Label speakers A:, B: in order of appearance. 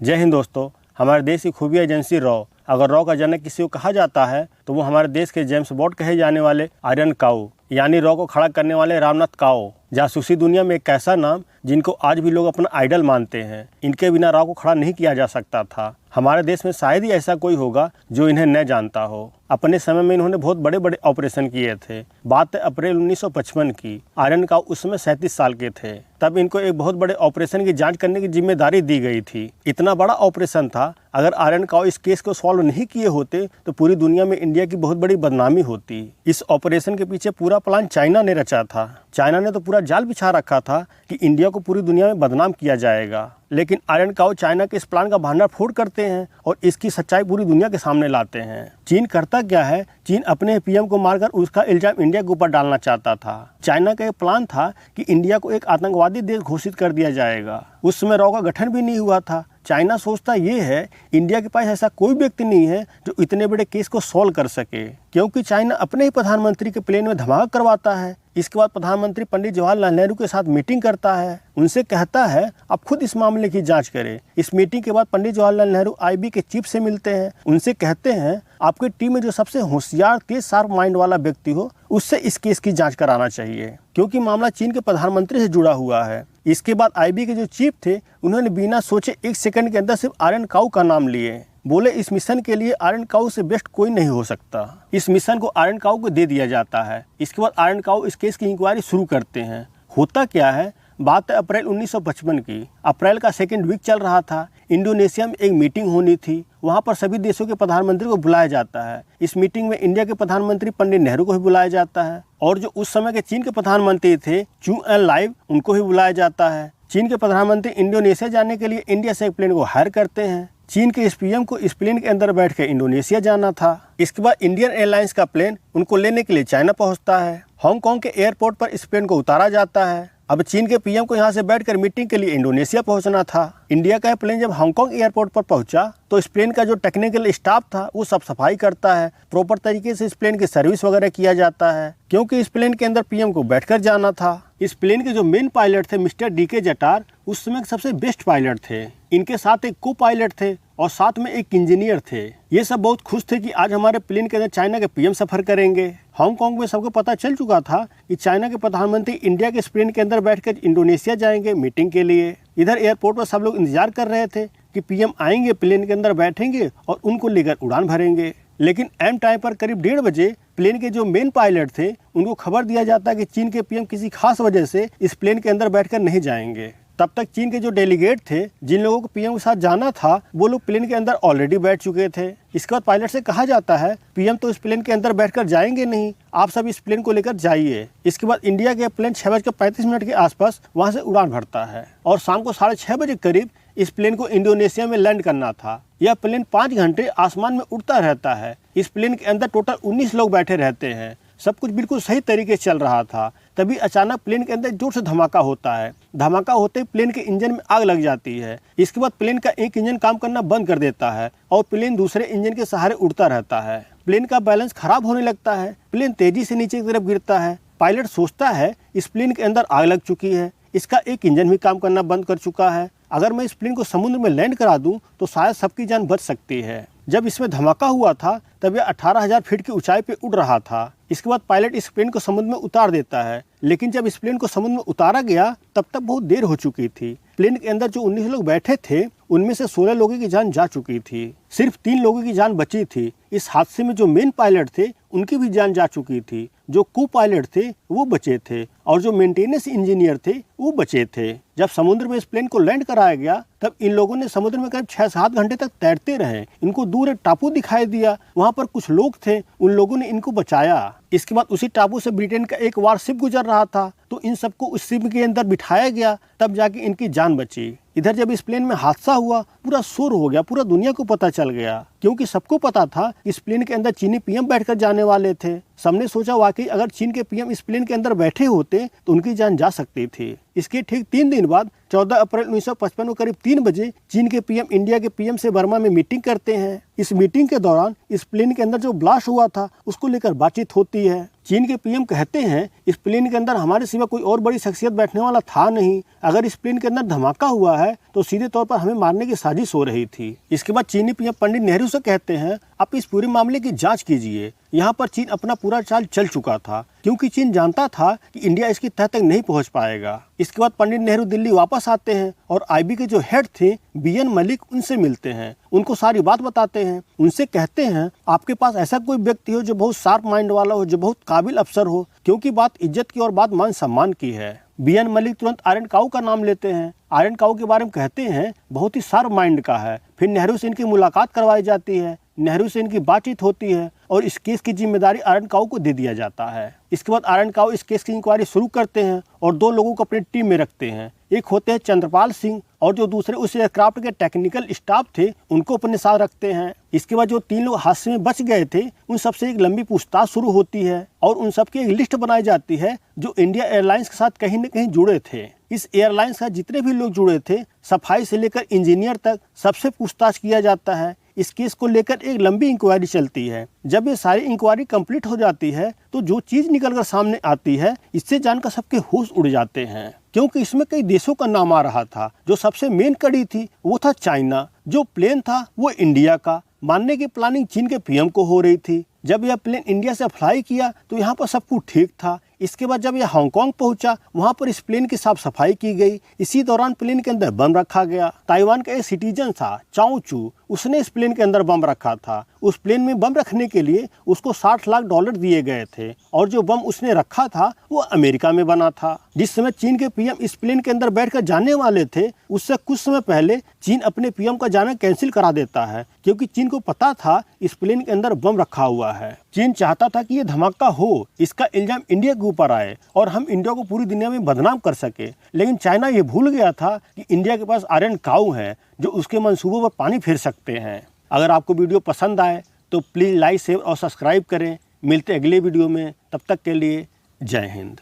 A: जय हिंद दोस्तों। हमारे देश की खुफिया एजेंसी रॉ, अगर रॉ का जनक किसी को कहा जाता है तो वो हमारे देश के जेम्स बॉन्ड कहे जाने वाले आर्यन काऊ यानी रॉ को खड़ा करने वाले रामनाथ काओ। जासूसी दुनिया में एक ऐसा नाम जिनको आज भी लोग अपना आइडल मानते हैं। इनके बिना रॉ को खड़ा नहीं किया जा सकता था। हमारे देश में शायद ही ऐसा कोई होगा जो इन्हें न जानता हो। अपने समय में इन्होंने बहुत बड़े बड़े ऑपरेशन किए थे। बात है अप्रैल 1955 की। आर्यन काऊ उस समय 37 साल के थे। तब इनको एक बहुत बड़े ऑपरेशन की जांच करने की जिम्मेदारी दी गई थी। इतना बड़ा ऑपरेशन था, अगर आर्यन काऊ इस केस को सॉल्व नहीं किए होते तो पूरी दुनिया में इंडिया की बहुत बड़ी बदनामी होती। इस ऑपरेशन के पीछे पूरा प्लान चाइना ने रचा था। चाइना ने तो पूरा जाल बिछा रखा था कि इंडिया को पूरी दुनिया में बदनाम किया जाएगा। लेकिन आर्यन काऊ चाइना के इस प्लान का भंडाफोड़ करते हैं और इसकी सच्चाई पूरी दुनिया के सामने लाते हैं। चीन करता क्या है, चीन अपने पीएम को मारकर उसका इल्जाम इंडिया के ऊपर डालना चाहता था। चाइना का एक प्लान था कि इंडिया को एक आतंकवादी देश घोषित कर दिया जाएगा। उस समय रॉ का गठन भी नहीं हुआ था। चाइना सोचता ये है इंडिया के पास ऐसा कोई व्यक्ति नहीं है जो इतने बड़े केस को सॉल्व कर सके, क्योंकि चाइना अपने ही प्रधानमंत्री के प्लेन में धमाका करवाता है। इसके बाद प्रधानमंत्री पंडित जवाहरलाल नेहरू के साथ मीटिंग करता है। उनसे कहता है आप खुद इस मामले की जांच करें। इस मीटिंग के बाद पंडित जवाहरलाल नेहरू आईबी के चीफ से मिलते हैं। उनसे कहते हैं आपकी टीम में जो सबसे होशियार, तेज, शार्प माइंड वाला व्यक्ति हो उससे इस केस की जांच कराना चाहिए, क्योंकि मामला चीन के प्रधानमंत्री से जुड़ा हुआ है। इसके बाद आईबी के जो चीफ थे उन्होंने बिना सोचे 1 सेकंड के अंदर सिर्फ आर्यन काऊ का नाम लिए। बोले इस मिशन के लिए आर्यन काऊ से बेस्ट कोई नहीं हो सकता। इस मिशन को आर्यन काऊ को दे दिया जाता है। इसके बाद आर्यन काऊ इस केस की इंक्वायरी शुरू करते हैं। होता क्या है, बात है अप्रैल 1955 की। अप्रैल का 2nd वीक चल रहा था। इंडोनेशिया में एक मीटिंग होनी थी। वहाँ पर सभी देशों के प्रधानमंत्री को बुलाया जाता है। इस मीटिंग में इंडिया के प्रधानमंत्री पंडित नेहरू को भी बुलाया जाता है और जो उस समय के चीन के प्रधानमंत्री थे चू एन लाइव, उनको भी बुलाया जाता है। चीन के प्रधानमंत्री इंडोनेशिया जाने के लिए इंडिया से एक प्लेन को हायर करते हैं। चीन के इस पीएम को इस प्लेन के अंदर बैठ कर इंडोनेशिया जाना था। इसके बाद इंडियन एयरलाइंस का प्लेन उनको लेने के लिए चाइना पहुंचता है। हांगकांग के एयरपोर्ट पर इस प्लेन को उतारा जाता है। अब चीन के पीएम को यहाँ से बैठकर मीटिंग के लिए इंडोनेशिया पहुंचना था। इंडिया का प्लेन जब हांगकांग एयरपोर्ट पर पहुंचा तो इस प्लेन का जो टेक्निकल स्टाफ था वो सब सफाई करता है। प्रॉपर तरीके से इस प्लेन की सर्विस वगैरह किया जाता है, क्योंकि इस प्लेन के अंदर पीएम को बैठकर जाना था। इस प्लेन के जो मेन पायलट थे मिस्टर डीके जटार, उस समय सबसे बेस्ट पायलट थे। इनके साथ एक को पायलट थे और साथ में एक इंजीनियर थे। ये सब बहुत खुश थे कि आज हमारे प्लेन के अंदर चाइना के पीएम सफर करेंगे। हांगकांग में सबको पता चल चुका था कि चाइना के प्रधानमंत्री इंडिया के इस प्लेन के अंदर बैठकर इंडोनेशिया जाएंगे मीटिंग के लिए। इधर एयरपोर्ट पर सब लोग इंतजार कर रहे थे कि पीएम आएंगे, प्लेन के अंदर बैठेंगे और उनको लेकर उड़ान भरेंगे। लेकिन एम टाइम पर करीब 1:30 बजे प्लेन के जो मेन पायलट थे उनको खबर दिया जाता कि चीन के पीएम किसी खास वजह से इस प्लेन के अंदर बैठकर नहीं जाएंगे। तब तक चीन के जो डेलीगेट थे, जिन लोगों को पीएम के साथ जाना था, वो लोग प्लेन के अंदर ऑलरेडी बैठ चुके थे। इसके बाद पायलट से कहा जाता है पीएम तो इस प्लेन के अंदर बैठकर जाएंगे नहीं, आप सब इस प्लेन को लेकर जाइए। इसके बाद इंडिया के प्लेन 6:35 के आसपास वहां से उड़ान भरता है और शाम को 6:30 बजे करीब इस प्लेन को इंडोनेशिया में लैंड करना था। यह प्लेन 5 घंटे आसमान में उड़ता रहता है। इस प्लेन के अंदर टोटल 19 लोग बैठे रहते हैं। सब कुछ बिल्कुल सही तरीके से चल रहा था। तभी अचानक प्लेन के अंदर जोर से धमाका होता है। धमाका होते ही प्लेन के इंजन में आग लग जाती है। इसके बाद प्लेन का एक इंजन काम करना बंद कर देता है और प्लेन दूसरे इंजन के सहारे उड़ता रहता है। प्लेन का बैलेंस खराब होने लगता है। प्लेन तेजी से नीचे की तरफ गिरता है। पायलट सोचता है इस प्लेन के अंदर आग लग चुकी है, इसका एक इंजन भी काम करना बंद कर चुका है। अगर मैं इस प्लेन को समुद्र में लैंड करा दूं तो शायद सबकी जान बच सकती है। जब इसमें धमाका हुआ था तब यह 18,000 फीट की ऊंचाई पे उड़ रहा था। इसके बाद पायलट इस प्लेन को समुद्र में उतार देता है, लेकिन जब इस प्लेन को समुद्र में उतारा गया तब तक बहुत देर हो चुकी थी। प्लेन के अंदर जो 19 लोग बैठे थे उनमें से 16 लोगों की जान जा चुकी थी। सिर्फ 3 लोगों की जान बची थी। इस हादसे में जो मेन पायलट थे उनकी भी जान जा चुकी थी। जो को पायलट थे वो बचे थे और जो मेंटेनेंस इंजीनियर थे वो बचे थे। जब समुद्र में इस प्लेन को लैंड कराया गया तब इन लोगों ने समुद्र में करीब 6-7 घंटे तक तैरते रहे। इनको दूर एक टापू दिखाई दिया, वहाँ पर कुछ लोग थे, उन लोगों ने इनको बचाया। इसके बाद उसी टापू से ब्रिटेन का एक वारशिप गुजर रहा था तो इन सबको उस शिप के अंदर बिठाया गया, तब जाके इनकी जान बची। इधर जब इस प्लेन में हादसा हुआ पूरा शोर हो गया, पूरा दुनिया को पता चल गया, क्योंकि सबको पता था इस प्लेन के अंदर चीनी पीएम बैठकर जाने वाले थे। सबने सोचा वाकई अगर चीन के पीएम इस प्लेन के अंदर बैठे होते तो उनकी जान जा सकती थी। इसके ठीक 3 दिन बाद 14 अप्रैल 1955 को करीब 3 बजे चीन के पीएम इंडिया के पीएम से बर्मा में मीटिंग करते हैं। इस मीटिंग के दौरान इस प्लेन के अंदर जो ब्लास्ट हुआ था उसको लेकर बातचीत होती है। चीन के पीएम कहते हैं इस प्लेन के अंदर हमारे सिवा कोई और बड़ी शख्सियत बैठने वाला था नहीं। अगर इस प्लेन के अंदर धमाका हुआ है तो सीधे तौर पर हमें मारने की साजिश हो रही थी। इसके बाद चीनी पीएम पंडित नेहरू से कहते हैं आप इस पूरे मामले की जांच कीजिए। यहाँ पर चीन अपना पूरा चाल चल चुका था क्योंकि चीन जानता था कि इंडिया इसकी तह तक नहीं पहुँच पाएगा। इसके बाद पंडित नेहरू दिल्ली वापस आते हैं और आईबी के जो हेड थे बीएन मलिक उनसे मिलते हैं, उनको सारी बात बताते हैं। उनसे कहते हैं आपके पास ऐसा कोई व्यक्ति हो जो बहुत शार्प माइंड वाला हो, जो बहुत काबिल अफसर हो, क्योंकि बात इज्जत की और बात मान सम्मान की है। बीएन मलिक तुरंत आर्यन काऊ का नाम लेते हैं। आर्यन काऊ के बारे में कहते हैं बहुत ही शार्प माइंड का है। फिर नेहरू से इनकी मुलाकात करवाई जाती है, नेहरू से इनकी बातचीत होती है और इस केस की जिम्मेदारी आर्यन काऊ को दे दिया जाता है। इसके बाद आर्यन काऊ इस केस की इंक्वायरी शुरू करते हैं और 2 लोगों को अपनी टीम में रखते हैं। एक होते हैं चंद्रपाल सिंह और जो दूसरे उस एयरक्राफ्ट के टेक्निकल स्टाफ थे उनको अपने साथ रखते हैं। इसके बाद जो 3 लोग हादसे में बच गए थे उन सबसे एक लंबी पूछताछ शुरू होती है और उन सबकी एक लिस्ट बनाई जाती है जो इंडिया एयरलाइंस के साथ कहीं न कहीं जुड़े थे। इस एयरलाइंस का जितने भी लोग जुड़े थे, सफाई से लेकर इंजीनियर तक, सबसे पूछताछ किया जाता है। इस केस को लेकर एक लंबी इंक्वायरी चलती है। जब ये सारी इंक्वायरी कंप्लीट हो जाती है तो जो चीज निकलकर सामने आती है इससे जानकर सबके होश उड़ जाते हैं, क्योंकि इसमें कई देशों का नाम आ रहा था। जो सबसे मेन कड़ी थी वो था चाइना, जो प्लेन था वो इंडिया का। मारने की प्लानिंग चीन के पीएम को हो रही थी। जब यह प्लेन इंडिया से फ्लाई किया तो यहाँ पर सब कुछ ठीक था। इसके बाद जब यह हांगकांग पहुंचा वहां पर इस प्लेन की साफ सफाई की गई। इसी दौरान प्लेन के अंदर बम रखा गया। ताइवान का एक सिटीजन था चाओ चू, उसने इस प्लेन के अंदर बम रखा था। उस प्लेन में बम रखने के लिए उसको $60 लाख दिए गए थे और जो बम उसने रखा था वो अमेरिका में बना था। जिस समय चीन के पीएम इस प्लेन के अंदर बैठकर जाने वाले थे उससे कुछ समय पहले चीन अपने पीएम का जाना कैंसिल करा देता है, क्योंकि चीन को पता था इस प्लेन के अंदर बम रखा हुआ है। चीन चाहता था कि ये धमाका हो, इसका इल्जाम इंडिया के ऊपर आए और हम इंडिया को पूरी दुनिया में बदनाम कर सके। लेकिन चाइना ये भूल गया था कि इंडिया के पास आर्यन काऊ है जो उसके मंसूबों पर पानी फेर सकते हैं। अगर आपको वीडियो पसंद आए तो प्लीज़ लाइक, शेयर और सब्सक्राइब करें। मिलते अगले वीडियो में, तब तक के लिए जय हिंद।